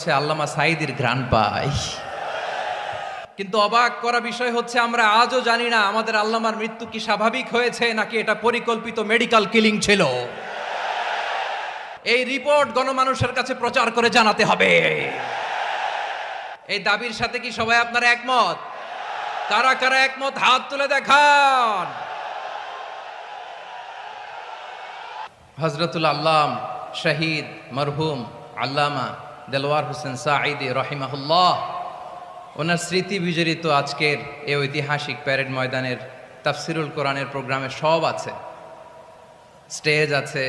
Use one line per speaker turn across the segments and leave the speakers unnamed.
হচ্ছে আল্লামা সাঈদীর ঘ্রাণ পাই। কিন্তু অবাক করা বিষয় হচ্ছে আমরা আজও জানি না আমাদের আল্লামার মৃত্যু কি স্বাভাবিক হয়েছে নাকি এটা পরিকল্পিত মেডিকেল কিলিং ছিল। এই রিপোর্ট গণমানুষের কাছে প্রচার করে জানাতে হবে। এই দাবির সাথে কি সবাই আপনারা একমত? কারা কারা একমত হাত তুলে দেখান। হযরতুল আল্লাম শহীদ মরহুম আল্লামা দেলোয়ার হোসেন সাঈদী রহিমাহুল্লাহ, ওনার স্মৃতি বিজড়িত আজকের এই ঐতিহাসিক প্যারেড ময়দানের তাফসিরুল কোরআনের প্রোগ্রামে সব আছে। স্টেজ আছে,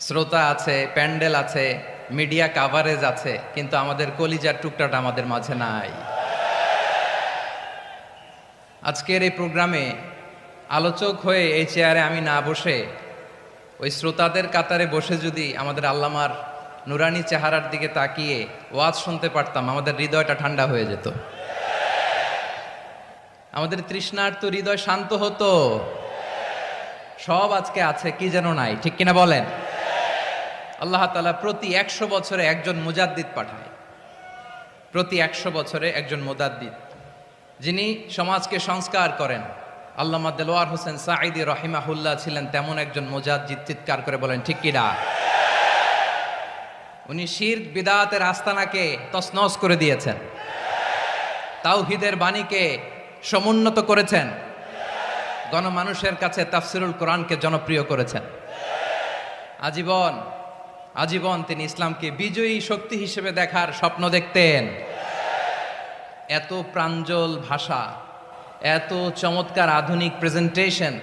শ্রোতা আছে, প্যান্ডেল আছে, মিডিয়া কাভারেজ আছে, কিন্তু আমাদের কলিজার টুকটাটা আমাদের মাঝে নাই। আজকের এই প্রোগ্রামে আলোচক হয়ে এই চেয়ারে আমি না বসে ওই শ্রোতাদের কাতারে বসে যদি আমাদের আল্লামার নুরানি চেহারার দিকে তাকিয়ে ওয়াজ শুনতে পারতাম, আমাদের হৃদয়টা ঠান্ডা হয়ে যেত, আমাদের তৃষ্ণার্ত হৃদয় শান্ত হতো। সব আজকে আছে, কি যেন নাই, ঠিক কিনা বলেন? আল্লাহ তাআলা প্রতি 100 বছরে একজন মুজাদ্দিদ পাঠায়, প্রতি 100 বছরে একজন মুজাদ্দিদ, যিনি সমাজকে সংস্কার করেন। আল্লামা দেলোয়ার হোসেন সাঈদী রহিমাহুল্লাহ ছিলেন তেমন একজন মুজাদ্দিদ। চিৎকার করে বলেন ঠিক কিনা? উনি শিরক বিদআতের আস্তানাকে তছনছ করে দিয়েছেন, তাওহীদের বাণীকে সমুন্নত করেছেন, গণমানুষের কাছে তাফসিরুল কোরআনকে জনপ্রিয় করেছেন। আজীবন আজীবন তিনি ইসলামকে বিজয়ী শক্তি হিসেবে দেখার স্বপ্ন দেখতেন। এত প্রাঞ্জল ভাষা, এত চমৎকার আধুনিক প্রেজেন্টেশন,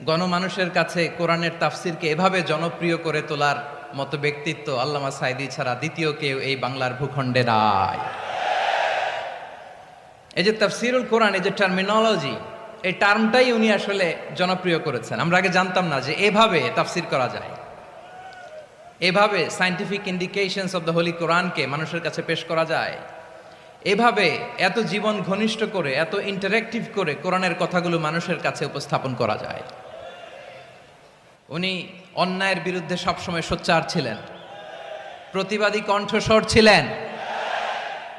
গণমানুষের কাছে কোরআনের তাফসিরকে এভাবে জনপ্রিয় করে তোলার মতো ব্যক্তিত্ব আল্লামা সাঈদী ছাড়া দ্বিতীয় কেউ এই বাংলার ভূখণ্ডে নাই। এই যে তাফসিরুল কোরআন, এই যে টার্মিনোলজি, এই টার্মটাই উনি আসলে জনপ্রিয় করেছেন। আমরা আগে জানতাম না যে এভাবে তাফসির করা যায়, এভাবে scientific indications of the Holi কোরআনকে মানুষের কাছে পেশ করা যায়, এভাবে এত জীবন ঘনিষ্ঠ করে, এত ইন্টারেক্টিভ করে কোরআনের কথাগুলো মানুষের কাছে উপস্থাপন করা যায়। উনি অন্যায়ের বিরুদ্ধে সবসময় সোচ্চার ছিলেন, প্রতিবাদী কণ্ঠস্বর ছিলেন।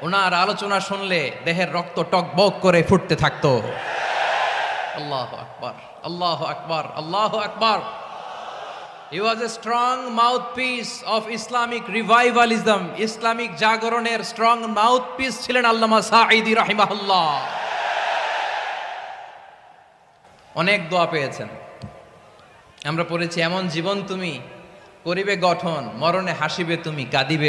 ওনার আলোচনা শুনলে দেহের রক্ত টকবক করে ফুটতে থাকতো। আল্লাহু আকবার, আল্লাহু আকবার, আল্লাহু আকবার। He was a strong mouthpiece of Islamic revivalism. Islamic জাগরণের স্ট্রং মাউথপিস ছিলেন আল্লামা সাঈদী রাহিমাহুল্লাহ। অনেক দোয়া পেয়েছেন। আমরা পড়েছি, এমন জীবন তুমি করিবে গঠন, মরণে হাসিবে তুমি, কাঁদিবে